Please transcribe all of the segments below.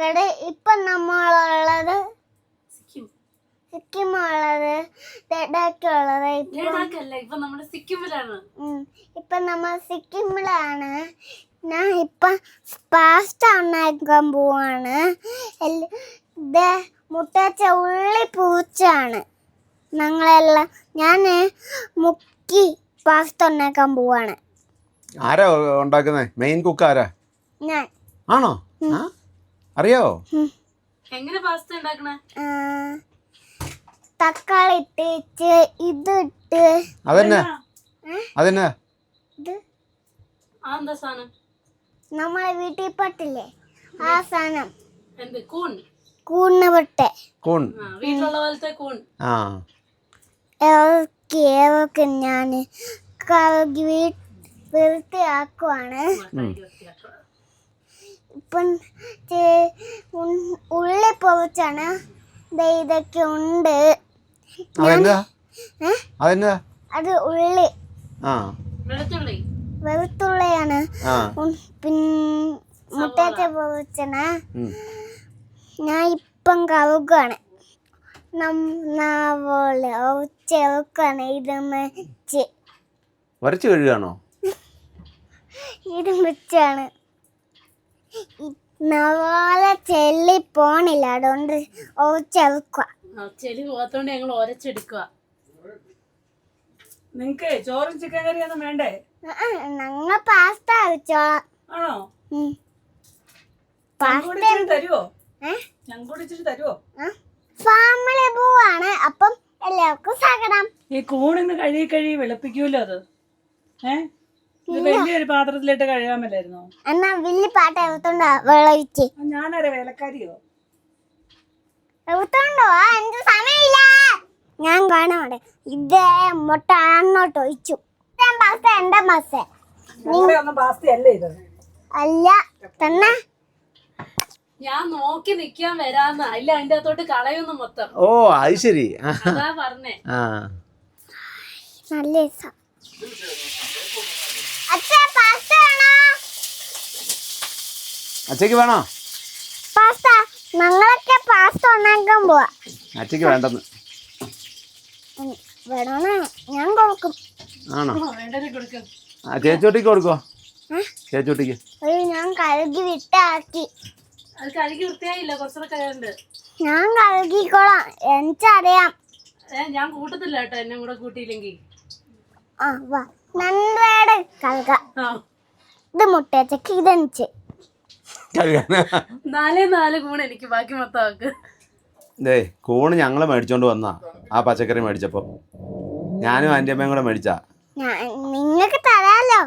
പാലക്കാട്. ഇപ്പൊ നമ്മളുള്ളത് സിക്കിമുള്ളത്, ലഡാക്കുള്ളത്. ഇപ്പൊ നമ്മൾ സിക്കിമിലാണ്. ഞാൻ ഇപ്പൊ പാസ്ത ഉണ്ടാക്കാൻ പോവാണ്. മുട്ടച്ച ഉള്ളി പൂച്ചാണ് ഞങ്ങളെല്ലാം. ഞാൻ മുക്കി പാസ്ത ഉണ്ടാക്കാൻ പോവാണ്. ആരാ ഉണ്ടാക്കുന്നേ? മെയിൻ കുക്ക് ആരാ? ഞാൻ. ആണോ? അറിയാവോ എങ്ങനെ പാസ്ത ഉണ്ടാക്കണേ? തക്കാളി ഇട്ട് ഇതിട്ട്. അതെന്നാ ഇത് എന്താ സാധനം? നമ്മളെ വീട്ടിൽ പട്ടില്ലേ ആ സാധനം. എന്ത്? കൂൺ? കൂണ് പട്ടെ. കൂൺ. വീട്ടിലുള്ള പോലത്തെ കൂൺ. ഏവൊക്കെ ഞാൻ കഴുകി വൃത്തിയാക്കുവാണ്. ഇപ്പം ഉള്ളി പൊറിച്ചാണ്. ഇതൊക്കെ ഉണ്ട്. അത് ഉള്ളി, വെളുത്തുള്ളിയാണ്. പിന്നെ മുട്ടച്ച പൊറിച്ചാണ്. ഞാൻ ഇപ്പം കഴുകാണ്. ചെറുക്കാണ് ഇത് വരച്ച് കഴുകാണോ? ഇത് വെച്ചാണ്. നവാല ചെല്ലി പോണില്ല, അതുകൊണ്ട് ചെറുക്കുക. ചെലി പോകാത്തോണ്ട് ഞങ്ങൾ ഒരച്ചെടുക്കുക. നിങ്ങക്ക് ചോറും ചിക്കൻ കറിയൊന്നും വേണ്ടേ? ഞങ്ങൾ പാസ്ത കഴിച്ചോളാം. ആണോ? തരുവോ? ഞങ്ങൂടി ഇച്ചിരി തരുവോ? ഫാമിലി പോവാണ്. അപ്പം എല്ലാവർക്കും സ്വാഗതം. ഈ കൂണിന്ന് കഴുകി വെളുപ്പിക്കൂല്ലോ അത്. വലിയൊരു പാത്രത്തിലിട്ട് കഴുകാൻ പറ്റായിരുന്നോ? എന്നാ വലിയ പാട്ട എഴുത്തോണ്ടോ വെള്ളൊഴിച്ച്? ഞാനാരെ വേലക്കാരിയോ? എഴുത്തോണ്ടോ? എന്ത് സമയമില്ല. ഞാൻ കാണാടെ ഇതേ മുട്ട അങ്ങോട്ട് ഒഴിച്ചു. എന്റെ മാസ അല്ല തന്നെ. ഞാൻ നോക്കി നിക്കാൻ വരാന്ന്. ഇല്ല, അതിന്റെ അകത്തോട്ട് കളയൊന്നും മൊത്തം. ഓ അത് ശരി. അതാ പറഞ്ഞേ. നല്ല അച്ഛക്ക് വേണോ പാസ്ത? ഞങ്ങളൊക്കെ പാസ്ത ഉണ്ടാക്കാൻ പോവാ. അച്ഛക്ക് വേണ്ടെന്ന്. വേണോന്ന് ഞാൻ കൊടുക്കും. ആണോ? വേണ്ടത് കൊടുക്കും. ചേച്ചോട്ടിക്ക് കൊടുക്കോ? ചേച്ചോട്ടിക്ക് ഞാൻ കഴുകി വിട്ടാക്കി. അത് കഴുകി വൃത്തിയായില്ല, കുറച്ചുകൂടെ കഴിയുന്നുണ്ട്. ഞാൻ കഴുകിക്കോളാം, എനിക്കറിയാം. ഞാൻ കൂട്ടത്തില്ല കേട്ടോ, എന്നെ കൂടെ കൂട്ടിയില്ലെങ്കിൽ. നന്നായിട്ട് കഴുകാം. ഇത് മുട്ടച്ചക്ക് ഇതെനിച്ച് 4 കൂൺ എനിക്ക്, ബാക്കി മൊത്തം ആക്ക്. കൂണ് ഞങ്ങള് മേടിച്ചോണ്ട് വന്നാ. ആ പച്ചക്കറി മേടിച്ചപ്പോ ഞാനും ആന്റി അമ്മയും കൂടെ മേടിച്ചാ. നിങ്ങക്ക് തരാലോ.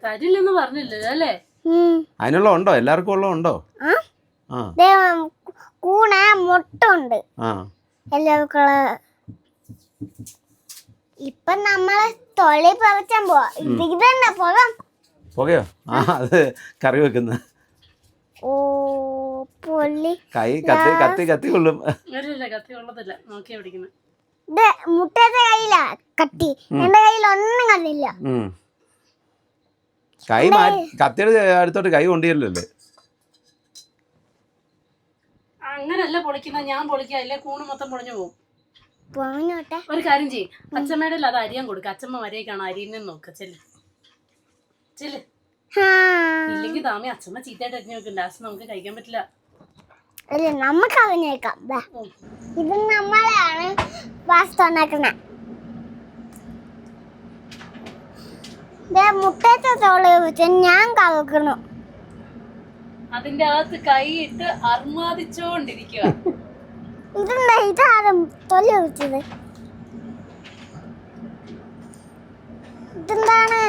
തരില്ലെന്ന് പറഞ്ഞില്ലല്ലോ അല്ലേ? അതിനുള്ള ഉണ്ടോ? എല്ലാവർക്കും ഉള്ള ഉണ്ടോ? കൂണ മുട്ടുണ്ട് എല്ലാവർക്കും. ഇപ്പൊ നമ്മള് തൊളി പറിച്ചാൻ പോവാ. ഇതന്നെ പുകയോ? അത് കറി വെക്കുന്ന. ഓ പൊള്ളി. കൈ കത്തി കൊള്ളും. കത്തി കൊള്ളത്തില്ല, നോക്കിയാ പിടിക്കുന്നത്. ഇത് മുട്ടയുടെ കയ്യില കത്തി, എന്റെ കയ്യിൽ ഒന്നും കണ്ടില്ല. കൈ കത്തിയുടെ അടുത്തോട്ട് കൈ കൊണ്ടില്ലല്ലേ? അങ്ങനല്ല പൊളിക്കുന്ന, ഞാൻ പൊളിക്കുക. അല്ലേ കൂണ് മൊത്തം പൊളിഞ്ഞു പോകും. പൊളിഞ്ഞോട്ടെ. ഒരു കാര്യം ചെയ്യും, അച്ഛമ്മയുടെ അത് അരിയാൻ കൊടുക്ക. അച്ഛമ്മ വരെയൊക്കെയാണ് അരിയെന്ന് നോക്ക. ചെല്ല് ഇല്ലെങ്കിൽ താമി അച്ഛമ്മ ചീത്തയായിട്ട് അരിഞ്ഞു വെക്കും. ലാസ്റ്റ് നമുക്ക് കഴിക്കാൻ പറ്റില്ല. നമുക്ക് അറിഞ്ഞേക്കാം. ഇത് നമ്മളാണ് പാസ്ത ഉണ്ടാക്കുന്നത്. മുട്ടത്തെ തോളി വെച്ച് ഞാൻ കലക്കുന്നു. അതിന്റെ അകത്ത് കൈയിട്ട് അർമാദിച്ചോണ്ടിരിക്കുക. ഇതാരും തൊലി വെച്ചത്. ഇതെന്താണ്?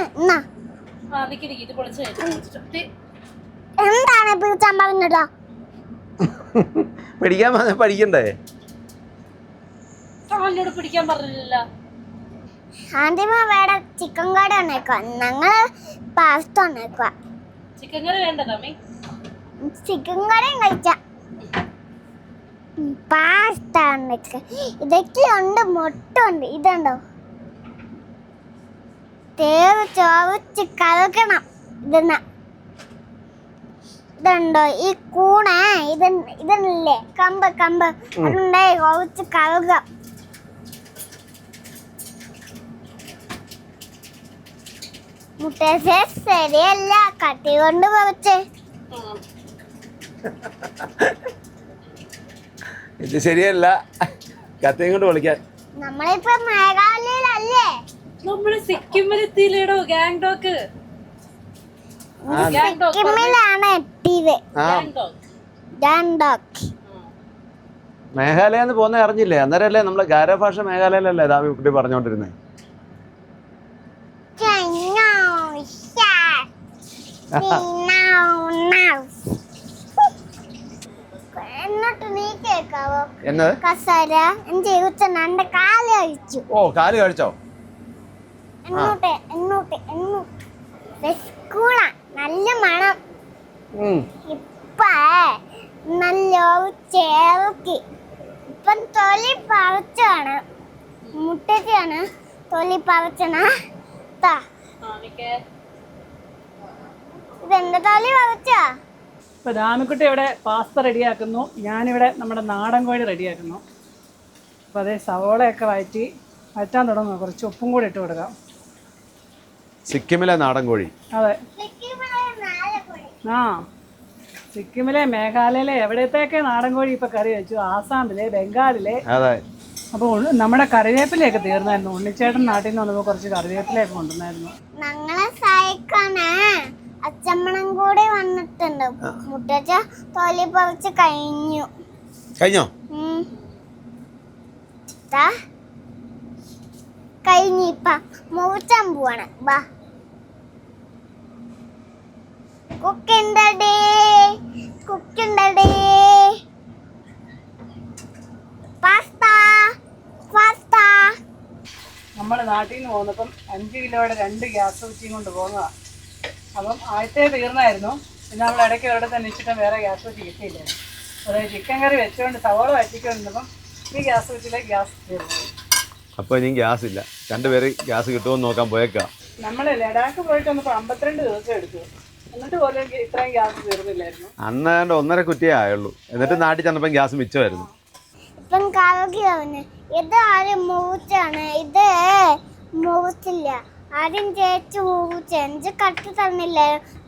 എന്താണ് പിടിച്ചാൻ പറഞ്ഞല്ലോ? പിടിക്കാൻ പഠിക്കണ്ടേ? പിടിക്കാൻ പറഞ്ഞില്ല. ആദ്യമേ വേറെ ചിക്കൻ കറി ഉണ്ടാക്കുക, ഞങ്ങള് പാസ്ത ഉണ്ടാക്കുക. ചിക്കൻ കറി വേണ്ട തമ്മി? ചിക്കൻ കറിയും കഴിച്ച പാസ്ത ഉണ്ടാക്കുക. ഇതൊക്കെ ഉണ്ട്, മുട്ട ഉണ്ട്. ഇതുണ്ടോ? തേവ് ചവച്ച് കലക്കണം. ഇതുണ്ടോ ഈ കൂണ ഇതല്ലേ കമ്പ് അതുണ്ടായി കുറച്ച് കഴുക. മുട്ടേശ ശരിയല്ല, കട്ടി കൊണ്ട് പറിച്ചേ. ഇത് ശരിയല്ല, കത്തിയും കൊണ്ട് വിളിക്കാൻ. നമ്മളിപ്പോ മേഘാലയയിലല്ലേ? നമ്മള് സിക്കിമിലെത്തിയില്ലേടോ ഗാങ്ടോക്ക്. സിക്കിമിലാണ് എത്തിയത്. ഗാങ്ടോക്ക്. മേഘാലയെന്ന് പോകുന്ന അറിഞ്ഞില്ലേ? അന്നേരല്ലേ നമ്മളെ ഗാരോ ഭാഷ മേഘാലയയിലല്ലേ ദാമി കുട്ടി പറഞ്ഞോണ്ടിരുന്നേ. എന്നിട്ട് നീ കേക്കാവോ? എന്നത്? കസര എന്റെ കാല് കഴിച്ചു. ഓ, കാല് കഴിച്ചോ? എന്നോട്ടെ നല്ല മണം. ഇപ്പ നല്ല ചേർക്കി. ഇപ്പം തൊലി പറിച്ചാണ്, മുട്ടച്ചാണ് തൊലി പറിച്ചണ. ഇതെന്റെ തൊലി പറിച്ചാ. ഇപ്പൊ ദാമിക്കുട്ടി ഇവിടെ പാസ്ത റെഡിയാക്കുന്നു, ഞാനിവിടെ നമ്മുടെ നാടൻ കോഴി റെഡിയാക്കുന്നു. അപ്പോൾ അതേ സവോളയൊക്കെ വഴറ്റാൻ തുടങ്ങുക. കുറച്ച് ഉപ്പും കൂടി ഇട്ട് കൊടുക്കാം. സിക്കിമിലെ നാടൻ കോഴി. അതെ, ആ സിക്കിമിലെ മേഘാലയയിലെ എവിടത്തെയൊക്കെ നാടൻ കോഴി ഇപ്പൊ കറി വെച്ചു. ആസാമിലെ, ബംഗാളിലെ. അതെ. അപ്പോൾ നമ്മുടെ കറിവേപ്പിലയൊക്കെ തീർന്നായിരുന്നു. ഉണ്ണിച്ചേട്ടൻ നാട്ടിൽ നിന്ന് വന്നപ്പോൾ കുറച്ച് കറിവേപ്പിലയൊക്കെ കൊണ്ടുവന്നായിരുന്നു. ഞങ്ങളെ സഹായിക്കാന് അച്ചമ്മണം കൂടി വന്നിട്ടുണ്ട്. മുട്ടച്ച തൊലി പറിച്ച് കഴിഞ്ഞോ? കഴിഞ്ഞിപ്പ മുറിച്ചാൻ പോവാണ്. ബാ കുക്കിണ്ടേ പാസ്ത. നമ്മൾ നാട്ടിൽ നിന്ന് പോകുന്നപ്പം 5 കിലോയുടെ 2 ഗ്യാസ് കുറ്റിയും കൊണ്ട് പോകുന്നതാണ്. അപ്പം ആദ്യത്തെ തീർന്നായിരുന്നു. പിന്നെ നമ്മൾ ഇടയ്ക്ക് ഒരിടത്ത് അന്വേഷിച്ചിട്ട് വേറെ ഗ്യാസ് കുറ്റി കിട്ടിയില്ലായിരുന്നു. അതായത് ചിക്കൻ കറി വെച്ചുകൊണ്ട് സവോള വറ്റിക്കൊണ്ടിരുന്നപ്പം ഈ ഗ്യാസ് കുറ്റിയിലെ ഗ്യാസ് തീർന്നു. അപ്പോൾ ഇനിയും ഗ്യാസ് ഇല്ല. രണ്ടുപേര് ഗ്യാസ് കിട്ടുമെന്ന് നോക്കാൻ പോയേക്കാം. നമ്മൾ ലഡാക്ക് പോയിട്ട് വന്നപ്പോൾ 52 ദിവസം എടുത്തു. എന്നിട്ട് പോലും ഇത്രയും ഗ്യാസ് തീർന്നില്ലായിരുന്നു. അന്ന് 1.5 കുറ്റിയേ ആയുള്ളൂ. എന്നിട്ട് നാട്ടിൽ ചെന്നപ്പം ഗ്യാസ് മിച്ചമായിരുന്നു. ഇപ്പം കറക്കിയാണ്. ഇത് ആരും മുറിച്ചാണ്, ഇത് മുറിച്ചില്ല. ആദ്യം ചേച്ചി മുറിച്ച് എനിക്ക് കട്ട് തന്നില്ല.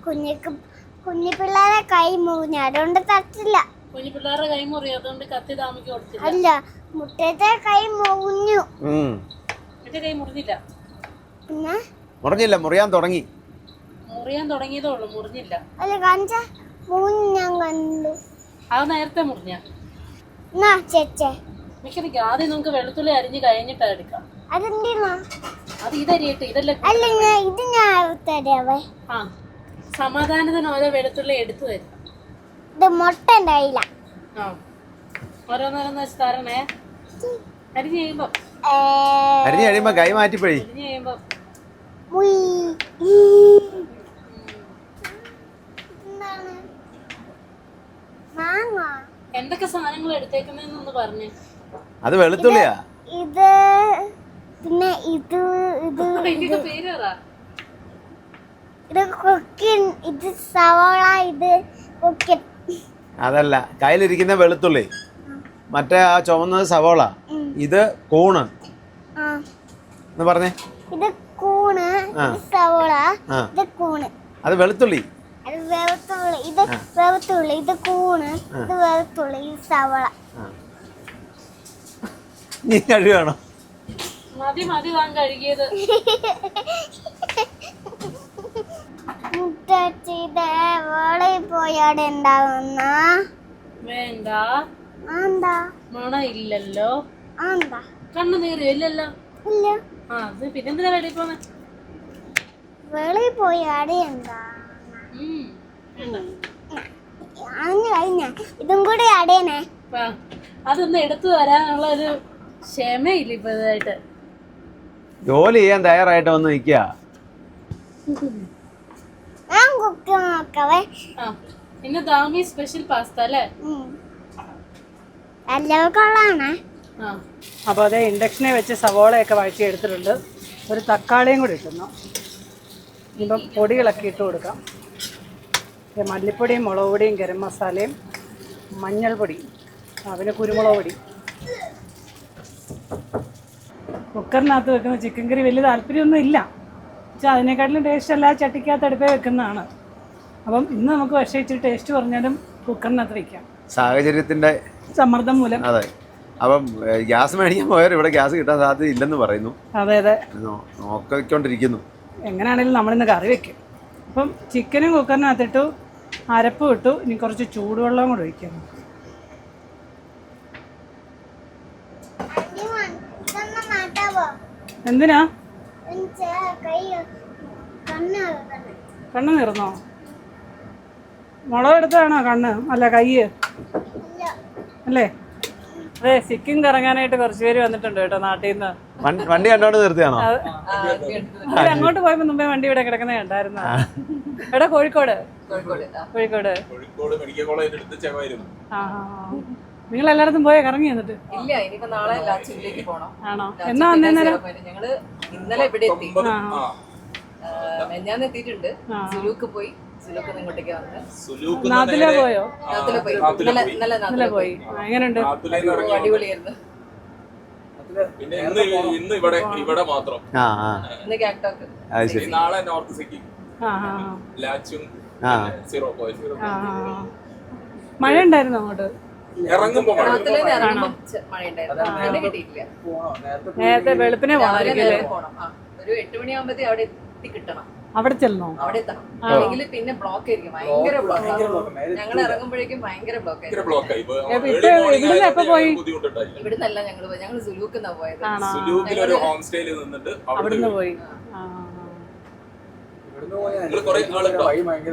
കുഞ്ഞു പിള്ളേരെ കൈ മുറിഞ്ഞു, അതുകൊണ്ട് തട്ടില്ല. കുഞ്ഞു പിള്ളേരുടെ കൈ മുറിയാതുകൊണ്ട് കത്തി ദാമിക്ക് കൊടുത്തില്ല. അല്ല, മുട്ടത്തെ കൈ മുറിഞ്ഞു. എന്റെ കൈ മുറിഞ്ഞില്ല. പിന്നെ മുറിയാൻ തുടങ്ങി. മുറിയാൻ തുടങ്ങിയതേ ഉള്ളൂ, മുറിഞ്ഞില്ല. അല്ല കഞ്ച മുറിഞ്ഞ് ഞാൻ കണ്ടു. അത് നേരത്തെ മുറിഞ്ഞ ചേച്ചേ മിക്കനിക്ക് ആദ്യം നമുക്ക് വെളുത്തുള്ളി അരിഞ്ഞ് കഴിഞ്ഞിട്ടാ എടുക്കാം. അതെന്തിനാ? അത് ഇതരിയിട്ട് ഇതല്ലേ. അല്ല ഇത് ഞാൻ തരാവേ. ആ, സമാധാനത്തിന് ഓരോ വെളുത്തുള്ളി എടുത്തു തരും. ഇത് മുട്ട ഉണ്ടായില്ല. ആ, ഓരോന്നോരോന്ന് വെച്ച് തരണേ. അരിഞ്ഞ് കഴിയുമ്പോ കൈ മാറ്റിപ്പോയി. അരിഞ്ഞ് കഴിയുമ്പോ എന്തൊക്കെ സാധനങ്ങൾ എടുത്തേക്കുന്നതെന്നൊന്ന് പറഞ്ഞേ. അത് വെളുത്തുള്ളിയാ. ഇത് പിന്നെ ഇത് പേര് പറ. ഇത് കുക്കിൻ, ഇത് സവാള, ഇത് കുക്കിൻ. അതല്ല, കയ്യിലിരിക്കുന്ന വെളുത്തുള്ളി, മറ്റേ ആ ചുവന്നത് സവോള, ഇത് കൂണ് എന്ന് പറഞ്ഞേ. ഇത് കൂണ്, ഇത് സവാള, ഇത് കൂണ്. അത് വെളുത്തുള്ളി. അത് വെളുത്തുള്ളി, ഇത് വെളുത്തുള്ളി, ഇത് കൂണ്, ഇത് വെളുത്തുള്ളി, ഇത് സവാള. നീ കഴിവാണോ? മതി താൻ കഴുകിയത്. മുട്ടച്ചിത് വെളിയിൽ പോയാടെ ഉണ്ടാവുന്ന വേണ്ട. എന്താ മണ ഇല്ലല്ലോ. എന്താ കണ്ണു നീറിയോ? ഇല്ലല്ലോ. ഇല്ല. ആ, അത് പിന്നെന്തിനാ വെളിയിൽ പോന്നെ? വെളിയിൽ പോയാടെ എന്താ കഴിഞ്ഞ ഇതും കൂടി അടയണേ. അതൊന്ന് എടുത്തു തരാനുള്ള ഒരു ക്ഷമയില്ല ഇപ്പൊ ഇതായിട്ട്. ജോലി ചെയ്യാൻ തയ്യാറായിട്ട് വന്ന് നിൽക്കുക. ഞാൻ കുക്ക് നോക്കവേ. പിന്നെ ദാമി സ്പെഷ്യൽ പാസ്ത അല്ലേ? എല്ലാവർക്കുള്ളതാണ്. അപ്പോൾ അതേ ഇൻഡക്ഷനെ വെച്ച് സവോളയൊക്കെ വഴറ്റി എടുത്തിട്ടുണ്ട്. ഒരു തക്കാളിയും കൂടി ഇട്ടുന്നു. ഇപ്പം പൊടികളൊക്കെ ഇട്ട് കൊടുക്കാം. മല്ലിപ്പൊടിയും മുളക് പൊടിയും ഗരം മസാലയും മഞ്ഞൾപ്പൊടിയും പിന്നെ കുരുമുളക് പൊടി. കുക്കറിനകത്ത് വെക്കുന്ന ചിക്കൻ കറി വലിയ താല്പര്യമൊന്നും ഇല്ല. പക്ഷേ അതിനെക്കാട്ടിലും ടേസ്റ്റ് അല്ല ചട്ടിക്കകത്ത് അടുപ്പേ വെക്കുന്നതാണ്. അപ്പം ഇന്ന് നമുക്ക് പക്ഷേ ഇച്ചിരി ടേസ്റ്റ് പറഞ്ഞാലും കുക്കറിനകത്ത് വയ്ക്കാം, സാഹചര്യത്തിന്റെ സമ്മർദ്ദം മൂലം. അതെ. അപ്പം ഗ്യാസ് മേടിക്കാൻ പോയാൽ ഇവിടെ ഗ്യാസ് കിട്ടാൻ സാധ്യത ഇല്ലെന്ന് പറയുന്നു. അതെ അതെ, നോക്കിക്കൊണ്ടിരിക്കുന്നു. എങ്ങനെയാണെങ്കിലും നമ്മളിന്ന് കറി വെക്കും. അപ്പം ചിക്കനും കുക്കറിനകത്തിട്ടു, അരപ്പ് ഇട്ടു. ഇനി കുറച്ച് ചൂടുവെള്ളം കൂടെ ഒഴിക്കാം. എന്തിനാ? കണ്ണ് നിറന്നോ? മുളക് എടുത്തതാണോ കണ്ണ്? അല്ല, കയ്യ് അല്ലേ? അതെ, സിക്കിം കറങ്ങാനായിട്ട് കുറച്ച് പേര് വന്നിട്ടുണ്ട് കേട്ടോ നാട്ടിൽ നിന്ന്. വണ്ടി കണ്ടോണ്ട് നിർത്തിയാണോ? അങ്ങോട്ട് പോയപ്പോ മുമ്പേ വണ്ടി ഇവിടെ കിടക്കുന്ന കണ്ടായിരുന്നു. എവിടെ? കോഴിക്കോട്. കോഴിക്കോട് മെഡിക്കൽ കോളേജിന്റെ അടുത്ത് ചെവായിരുന്നു. നിങ്ങൾ എല്ലായിടത്തും പോയാ കറങ്ങി എന്നിട്ട്? ഇല്ല, ഇനിയിപ്പോ നാളെ ലാച്ചിലേക്ക് പോണം. ആണോ? എന്നാ വന്നേരം? ഞങ്ങള് ഇന്നലെ ഇവിടെ എത്തി, ഞാൻ എത്തിയിട്ടുണ്ട്. സുലൂക്ക് പോയി, സുലൂക്ക് ഇങ്ങോട്ടേക്ക് വന്ന്. നാട്ടിലെ പോയോ? നാട്ടില് പോയി, ഇന്നലെ നാട്ടില് പോയി. എങ്ങനെയുണ്ട്? അടിപൊളിയായിരുന്നു. പിന്നെ ഇന്ന് ഇവിടെ മാത്രം. ഇന്ന് ഗാങ്ടോക്ക്, നാളെ നോർത്ത് സിക്കിം, ലാച്ചും, മഴ ഉണ്ടായിരുന്നോ അങ്ങോട്ട്? ഇറങ്ങുമ്പോ നാട്ടിലെ ഇറങ്ങുമ്പോ മഴ ഉണ്ടായിരുന്നു, മഴ കിട്ടിയിട്ടില്ല. നേരത്തെ വെളുപ്പിനെ പോകണം, ഒരു 8 മണിയാകുമ്പത്തേ അവിടെ എത്തി കിട്ടണം. അവിടെ ചെല്ലണോ? അവിടെ എത്തണം, അല്ലെങ്കിൽ പിന്നെ ബ്ലോക്ക് ആയിരിക്കും, ഭയങ്കര ബ്ലോക്ക്. ഞങ്ങൾ ഇറങ്ങുമ്പോഴേക്കും ഭയങ്കര ബ്ലോക്ക് ആയിരിക്കും. ഇവിടുന്ന് എപ്പോ പോയി? ഇവിടുന്നല്ല ഞങ്ങള് പോയി, ഞങ്ങള് സുലൂക്കിന്നാ പോയത്. സുലൂക്കിലൊരു ഹോം സ്റ്റേയിൽ നിന്നിട്ട് അവിടുന്ന് പോയി.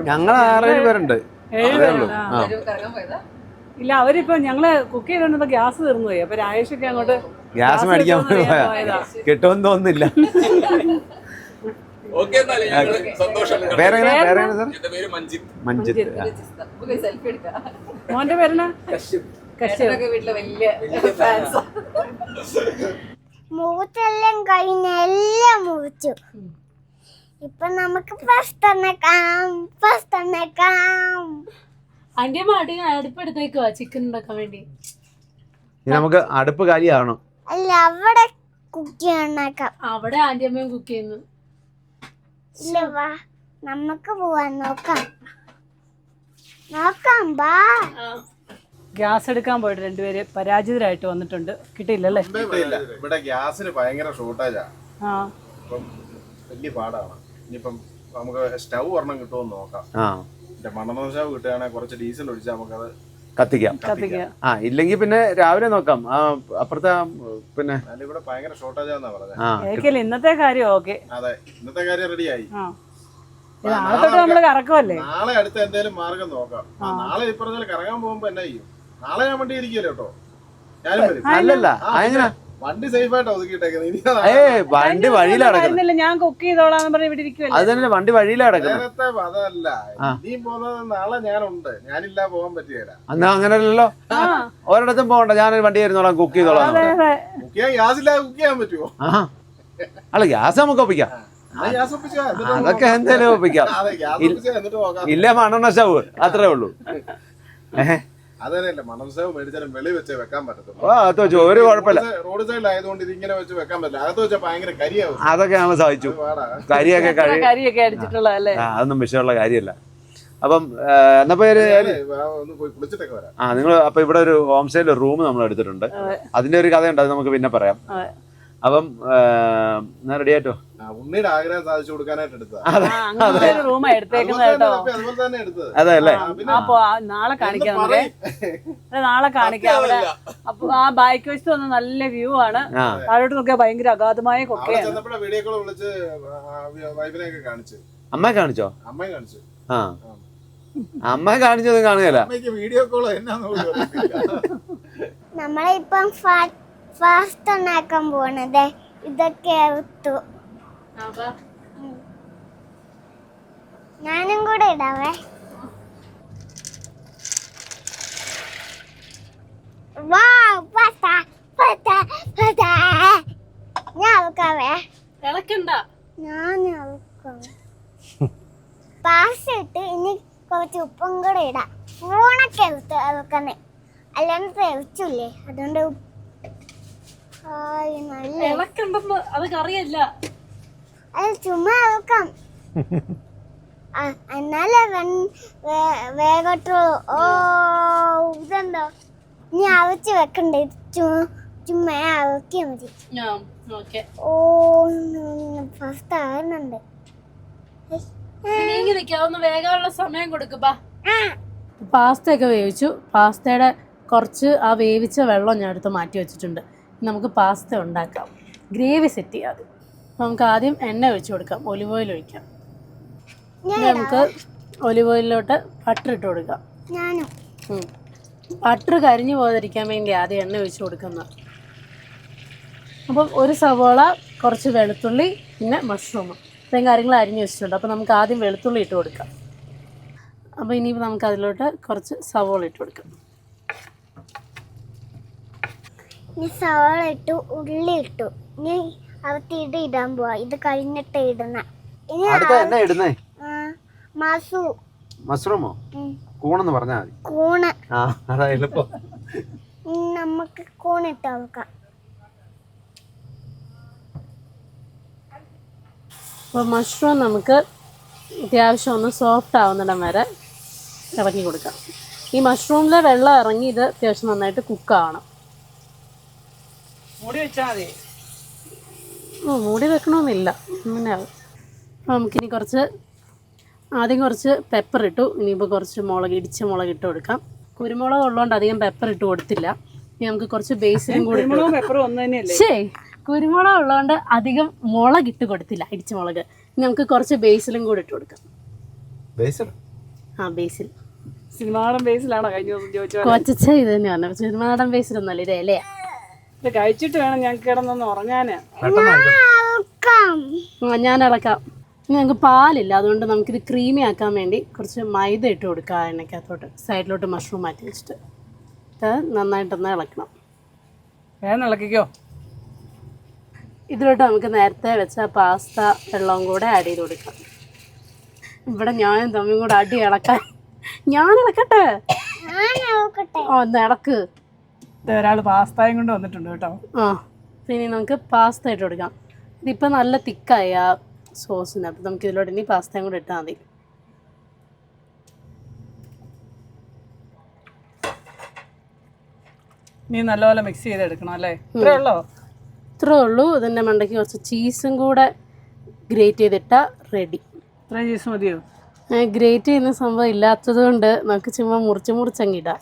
ഞങ്ങൾ 6-7 പേരുണ്ട്. 7 പേരുണ്ടോ? കറങ്ങാൻ പോയതാ. ഇല്ല, അവരിപ്പോ ഞങ്ങള് കുക്ക് ചെയ്തോണ്ടപ്പോ ഗ്യാസ് തീർന്നു പോയി. അപ്പൊ രാജേഷൊക്കെ അങ്ങോട്ട് ഗ്യാസ് മേടിക്കാൻ പോയതാ. കിട്ടുമെന്ന് തോന്നുന്നില്ല. മഞ്ജിത്ത്. സെൽഫി എടുക്കാം. മോന്റെ പേരെന്നാ? വീട്ടിലെ വലിയ ഫാൻസ്. മുറിച്ചെല്ലാം കഴിഞ്ഞ എല്ലാം മുറിച്ചു. ഇപ്പൊ നമുക്ക് അന്റെയമ്മ അടുപ്പെടുത്തേക്കുവാ ചിക്കൻ ഉണ്ടാക്കാൻ വേണ്ടി. നമുക്ക് അടുപ്പ് കാലിയാവണം. അല്ല, അവിടെ കുക്ക് ഉണ്ടാക്കാം. അവിടെ ആന്റിയമ്മയും കുക്ക് ചെയ്യുന്നു. ഇല്ല, വാ നമുക്ക് പോവാൻ നോക്കാം. ബാ. ഗ്യാസ് എടുക്കാൻ പോയിട്ട് രണ്ടുപേര് പരാജിതരായിട്ട് വന്നിട്ടുണ്ട്. കിട്ടിയില്ലല്ലേ? ഇവിടെ ഗ്യാസിന് ഭയങ്കര ഷോർട്ടേജാ. അപ്പം വലിയ പാടാണ്. ഇനിയിപ്പം നമുക്ക് സ്റ്റൗ ഒരെണ്ണം കിട്ടുമെന്ന് നോക്കാം. മണ്ണെണ്ണ സ്റ്റൗ കിട്ടുകയാണെങ്കിൽ കുറച്ച് ഡീസൽ ഒഴിച്ചാൽ നമുക്കത് കത്തിക്കാം. ഇല്ലെങ്കിൽ പിന്നെ രാവിലെ നോക്കാം. അപ്പുറത്തെ പിന്നെ ഇവിടെ ഭയങ്കര ഷോർട്ടേജാന്നാ പറഞ്ഞത്. ഇന്നത്തെ കാര്യം ഓക്കെ. അതെ, ഇന്നത്തെ കാര്യം റെഡിയായി. നമ്മള് കറക്കുമല്ലേ? നാളെ അടുത്ത എന്തെങ്കിലും മാർഗം നോക്കാം. നാളെ ഈ പറഞ്ഞാൽ കറങ്ങാൻ പോകുമ്പോ എന്നാ ചെയ്യും? നാളെ ഞാൻ വണ്ടി ഇരിക്കുമല്ലോ കേട്ടോ. ഞാനും വരും. അല്ലല്ല, വണ്ടി സേഫ് ആയിട്ട് ഒതുക്കിയിട്ടേക്കുന്നത്. വണ്ടി വഴിയിലടക്കുന്നില്ല. ഞാൻ കുക്ക് ചെയ്തോളാന്ന് പറഞ്ഞ് ഇവിടെ ഇരിക്കുമല്ലോ. അത് തന്നെ, വണ്ടി വഴിയിലടക്കുന്നത്. അതല്ല, നീ പോകുന്നത് നാളെ ഞാനുണ്ട്. ഞാനില്ല, പോകാൻ പറ്റിയല്ല. എന്നാ അങ്ങനെയല്ലോ, ഒരിടത്തും പോകണ്ട. ഞാൻ വണ്ടി ആയിരുന്നോളാം, കുക്ക് ചെയ്തോളാം. കുക്ക് ചെയ്യാൻ ഗ്യാസ് ഇല്ലാതെ കുക്ക് ചെയ്യാൻ പറ്റുമോ? അല്ല, ഗ്യാസ് നമുക്ക് ഒപ്പിക്കാം. അതൊക്കെ എന്തായാലും ഒപ്പിക്കാം. ഇല്ല, മണ്ണെണ്ണ സ്റ്റൗ അത്രേ ഉള്ളൂ. അതന്നെയല്ല, മണം സ്റ്റൗ മേടിച്ചാലും വെളി വെച്ചേ വെക്കാൻ പറ്റത്തുള്ളൂ. ഒരു കുഴപ്പമില്ല. റോഡ് സൈഡിലായതുകൊണ്ട് ഇതിങ്ങനെ വെച്ച് വെക്കാൻ പറ്റില്ല. അകത്ത് വെച്ചാൽ ഭയങ്കര കരിയാവും. അതൊക്കെ നമ്മൾ സാധിച്ചു. കരിയൊക്കെ അടിച്ചിട്ടുള്ളതല്ലേ? അതൊന്നും വിഷയമുള്ള കാര്യമല്ല. അപ്പം എന്നാ പേര് ഒന്ന് പോയി കുളിച്ചിട്ടൊക്കെ വരാം. നിങ്ങൾ അപ്പൊ ഇവിടെ ഒരു ഹോം സ്റ്റേയിൽ റൂം നമ്മൾ എടുത്തിട്ടുണ്ട്. അതിന്റെ ഒരു കഥയുണ്ട്, അത് നമുക്ക് പിന്നെ പറയാം. അപ്പം റെഡി ആയിട്ടോ? ഉണ്ണിയുടെ ആഗ്രഹം സാധിച്ചു കൊടുക്കാനായിട്ട് എടുത്തത്. അതെ അല്ലേ? നാളെ കാണിക്കാം, നാളെ കാണിക്കാം. അവിടെ അപ്പൊ ആ ബാക്ക് വശത്ത് വന്ന നല്ല വ്യൂ ആണ്. താഴോട്ട് നോക്കിയാൽ ഭയങ്കര അഗാധമായ കൊക്കയാണ്. വീഡിയോ കോൾ വിളിച്ച് വൈഫിനെയൊക്കെ കാണിച്ചു. അമ്മയെ കാണിച്ചോ? അമ്മയെ കാണിച്ചു. അമ്മയെ കാണിച്ചതും കാണുകയല്ല. വീഡിയോ കോൾ എന്നാന്ന് നമ്മളെ ഇപ്പം ഫാസ്റ്റ് ഉണ്ടാക്കാൻ പോണത് ഇതൊക്കെ എടുത്തു. ഞാനും കൂടെ ഇടാവേ. ഞാൻ അവക്കാവേ. ഞാൻ അവക്കാം. പാസ് ഇട്ട് ഇനി കുറച്ച് ഉപ്പ് സ്പൂണൊക്കെ വെക്കണേ, അല്ലാണ്ട് തെളിച്ചില്ലേ. അതുകൊണ്ട് നല്ല ഇളക്കുണ്ടെന്ന് അത് കറിയല്ല. അത് ചുമ്മാ വെക്കാം. എന്നാലേ വേഗട്ടോ. ഓ ഇതെന്താ ഇനി അവച്ച് വെക്കണ്ടേ? ചുമ്മാ അവക്കിയാ മതി. ഓ ഫസ്റ്റ് ആകുന്നുണ്ട്. നീങ്ങി നിൽക്കാവുന്ന വേഗമുള്ള സമയം കൊടുക്കുമ്പോ. പാസ്ത ഒക്കെ വേവിച്ചു. പാസ്തയുടെ കുറച്ച് ആ വേവിച്ച വെള്ളം ഞാൻ എടുത്ത് മാറ്റി വെച്ചിട്ടുണ്ട്. നമുക്ക് പാസ്ത ഉണ്ടാക്കാം. ഗ്രേവി സെറ്റ് ചെയ്യാതെ നമുക്ക് ആദ്യം എണ്ണ ഒഴിച്ചു കൊടുക്കാം. ഒലിവ് ഓയിൽ ഒഴിക്കാം. നമുക്ക് ഒലിവ് ഓയിലിലോട്ട് ബട്ടർ ഇട്ട് കൊടുക്കാം. ബട്ടർ കരിഞ്ഞു പോകാതിരിക്കാൻ വേണ്ടി ആദ്യം എണ്ണ ഒഴിച്ചു കൊടുക്കുന്ന. അപ്പം ഒരു സവോള, കുറച്ച് വെളുത്തുള്ളി, പിന്നെ മഷ്റൂം, ഇത്രയും കാര്യങ്ങൾ അരിഞ്ഞു വെച്ചിട്ടുണ്ട്. അപ്പോൾ നമുക്ക് ആദ്യം വെളുത്തുള്ളി ഇട്ട് കൊടുക്കാം. അപ്പോൾ ഇനിയിപ്പോൾ നമുക്ക് അതിലോട്ട് കുറച്ച് സവോള ഇട്ട് കൊടുക്കാം. സവോള ഇട്ടു, ഉള്ളി ഇട്ടു. ഇനി അവത്തിട്ട് ഇടാൻ പോവാ. ഇത് കഴിഞ്ഞിട്ട് ഇടുന്ന. മഷ്റൂമോ? കൂണെന്ന് പറഞ്ഞാൽ മതി. കൂണ്. അതാ എളുപ്പം. നമുക്ക് കൂണിട്ട് നോക്കാം. അപ്പോൾ മഷ്റൂം നമുക്ക് അത്യാവശ്യം ഒന്ന് സോഫ്റ്റ് ആവുന്നിടം വരെ ഇറങ്ങി കൊടുക്കാം. ഈ മഷ്റൂമിലെ വെള്ളം ഇറങ്ങി ഇത് അത്യാവശ്യം നന്നായിട്ട് കുക്കാവണം. മൂടി വെച്ചാൽ മതി. മൂടി വെക്കണമെന്നില്ല, അങ്ങനെ ആവും. അപ്പോൾ നമുക്കിനി ആദ്യം കുറച്ച് പെപ്പർ ഇട്ടു. ഇനിയിപ്പോൾ കുറച്ച് ഇടിച്ച മുളക് ഇട്ട് കൊടുക്കാം. കുരുമുളക് ഉള്ളതുകൊണ്ട് അധികം പെപ്പർ ഇട്ട് കൊടുത്തില്ല. ഇനി നമുക്ക് കുറച്ച് ബേസിലും കൂടി കുരുമുളക് ഉള്ളതുകൊണ്ട് അധികം മുളക് ഇട്ട് കൊടുത്തില്ല, ഇടിച്ച മുളക്. ഇനി നമുക്ക് കുറച്ച് ബേസിലും കൂടി ഇട്ട് കൊടുക്കാം. ബേസിൽ സിനിമാടൻ ബേസിലാണോ കഴിഞ്ഞ ദിവസം ചോദിച്ചത്? കൊച്ച ഇത് തന്നെ പറഞ്ഞു. സിനിമാടൻ ബേസിലൊന്നുമല്ല, ഇത് ഇലയാ. ഇത് കഴിച്ചിട്ട് വേണം ഞങ്ങൾക്ക് കിടന്നൊന്ന് ഉറങ്ങാന്. ഞാൻ ഇളക്കാം. ഇനി ഞങ്ങൾക്ക് പാലില്ല, അതുകൊണ്ട് നമുക്കിത് ക്രീമി ആക്കാൻ വേണ്ടി കുറച്ച് മൈദ ഇട്ട് കൊടുക്കാം. എണ്ണയ്ക്കകത്തോട്ട് സൈഡിലോട്ട് മഷ്റൂം മാറ്റി വെച്ചിട്ട് ഇത് നന്നായിട്ടൊന്ന് ഇളക്കണം. വേഗം ഇളക്കിക്കോ. ഇതിലോട്ട് നമുക്ക് നേരത്തെ വെച്ച പാസ്ത വെള്ളവും കൂടെ ആഡ് ചെയ്ത് കൊടുക്കാം. ഇവിടെ ഞാനും തമ്മിയും കൂടെ അടി ഇളക്കാൻ. ഞാൻ ഇളക്കട്ടെ? ഒന്ന് ഇളക്ക്. ഒരാൾ പാസ്തയും കൊണ്ട് വന്നിട്ടുണ്ട് കേട്ടോ. പിന്നെ നമുക്ക് പാസ്ത ഇട്ട് കൊടുക്കാം. ഇതിപ്പോൾ നല്ല തിക്കായി ആ സോസിന്. അപ്പം നമുക്ക് ഇതിലോട്ട് ഇനി പാസ്തയും കൂടെ ഇട്ടാൽ മതി. നീ നല്ലപോലെ മിക്സ് ചെയ്തെടുക്കണം അല്ലേ? ഇത്രേ ഉള്ളൂ. ഇതിൻ്റെ മണ്ടയ്ക്ക് കുറച്ച് ചീസും കൂടെ ഗ്രേറ്റ് ചെയ്തിട്ടാൽ റെഡി. ഇത്രയും ചീസ് മതിയോ? ഗ്രേറ്റ് ചെയ്യുന്ന സംഭവം ഇല്ലാത്തത് കൊണ്ട് നമുക്ക് ചുമ്മാ മുറിച്ചങ്ങിടാം.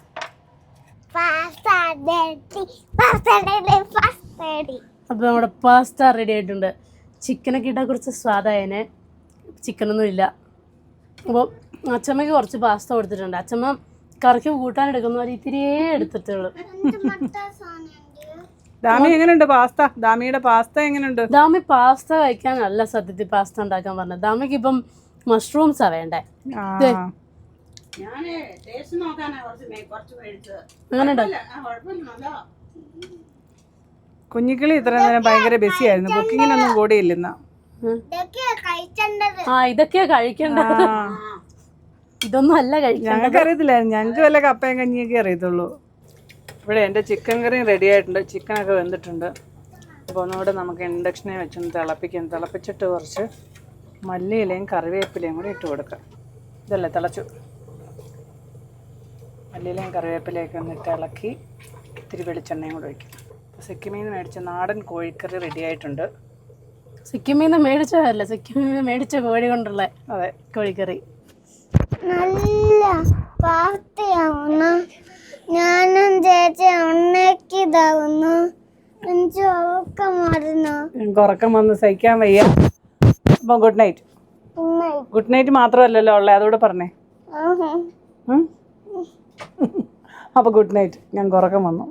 അപ്പോൾ നമ്മുടെ പാസ്ത റെഡി ആയിട്ടുണ്ട്. ചിക്കനൊക്കെ ഇട്ടാൽ കുറച്ച് സ്വാദായനെ. ചിക്കനൊന്നും ഇല്ല. അപ്പോൾ അച്ചമ്മയ്ക്ക് കുറച്ച് പാസ്ത കൊടുത്തിട്ടുണ്ട്. അച്ചമ്മ കറിക്ക് കൂട്ടാൻ എടുക്കുന്നവർ ഇത്തിരിയേ എടുത്തിട്ടുള്ളൂ. ദാമി എങ്ങനെയുണ്ട് പാസ്ത? ദാമിയുടെ പാസ്ത എങ്ങനെയുണ്ട്? ദാമി പാസ്ത കഴിക്കാൻ നല്ല സത്യത്തിൽ പാസ്ത ഉണ്ടാക്കാൻ പറഞ്ഞത്. ദാമിക്ക് ഇപ്പം മഷ്റൂംസാ വേണ്ടേ. കുഞ്ഞിക്കിളി ഇത്ര നേരം ഭയങ്കര ബിസി ആയിരുന്നു. കുക്കിങ്ങിനൊന്നും കൂടിയില്ല ഇന്ന്. ഇതൊക്കെയാ കഴിക്കേണ്ടത്. ഇതൊന്നും അല്ല കഴിക്കാൻ. ഞങ്ങൾക്ക് അറിയത്തില്ലായിരുന്നു. ഞങ്ങൾക്ക് വല്ല കപ്പയും കഞ്ഞിയൊക്കെ അറിയത്തുള്ളൂ. ഇവിടെ എൻ്റെ ചിക്കൻ കറിയും റെഡി ആയിട്ടുണ്ട്. ചിക്കനൊക്കെ വെന്തിട്ടുണ്ട്. അപ്പോൾ ഒന്നുകൂടെ നമുക്ക് ഇൻഡക്ഷനെ വെച്ചൊന്ന് തിളപ്പിച്ചിട്ട് കുറച്ച് മല്ലിയിലയും കറിവേപ്പിലയും കൂടി ഇട്ട് കൊടുക്കാം. ഇതല്ലേ തിളച്ചു. മല്ലിയിലയും കറിവേപ്പിലയൊക്കെ ഒന്നിട്ട് ഇളക്കി ഇത്തിരി വെളിച്ചെണ്ണയും കൂടെ ഒഴിക്കും. സിക്കിമിൽ നിന്ന് മേടിച്ച നാടൻ കോഴിക്കറി റെഡി ആയിട്ടുണ്ട്. സിക്കിമിൽ നിന്ന് മേടിച്ചതല്ല, സിക്കിമിൽ നിന്ന് മേടിച്ച കോഴി കൊണ്ടുള്ള അതെ കോഴിക്കറി. നല്ല പാസ്തയാവുന്നു. ഞാനും ചേച്ചി ഉണ്ടാക്കിയതാവുന്നു. എനിക്ക് ഉറക്കം വരുന്നു. ഞങ്ങൾക്ക് ഉറക്കം വന്ന് സഹിക്കാൻ വയ്യ. അപ്പം ഗുഡ് നൈറ്റ്. ഗുഡ് നൈറ്റ് മാത്രമല്ലല്ലോ ഉള്ളത്, അതുകൂടെ പറഞ്ഞേ. അപ്പോൾ ഗുഡ് നൈറ്റ്. ഞങ്ങൾക്ക് ഉറക്കം വന്നു.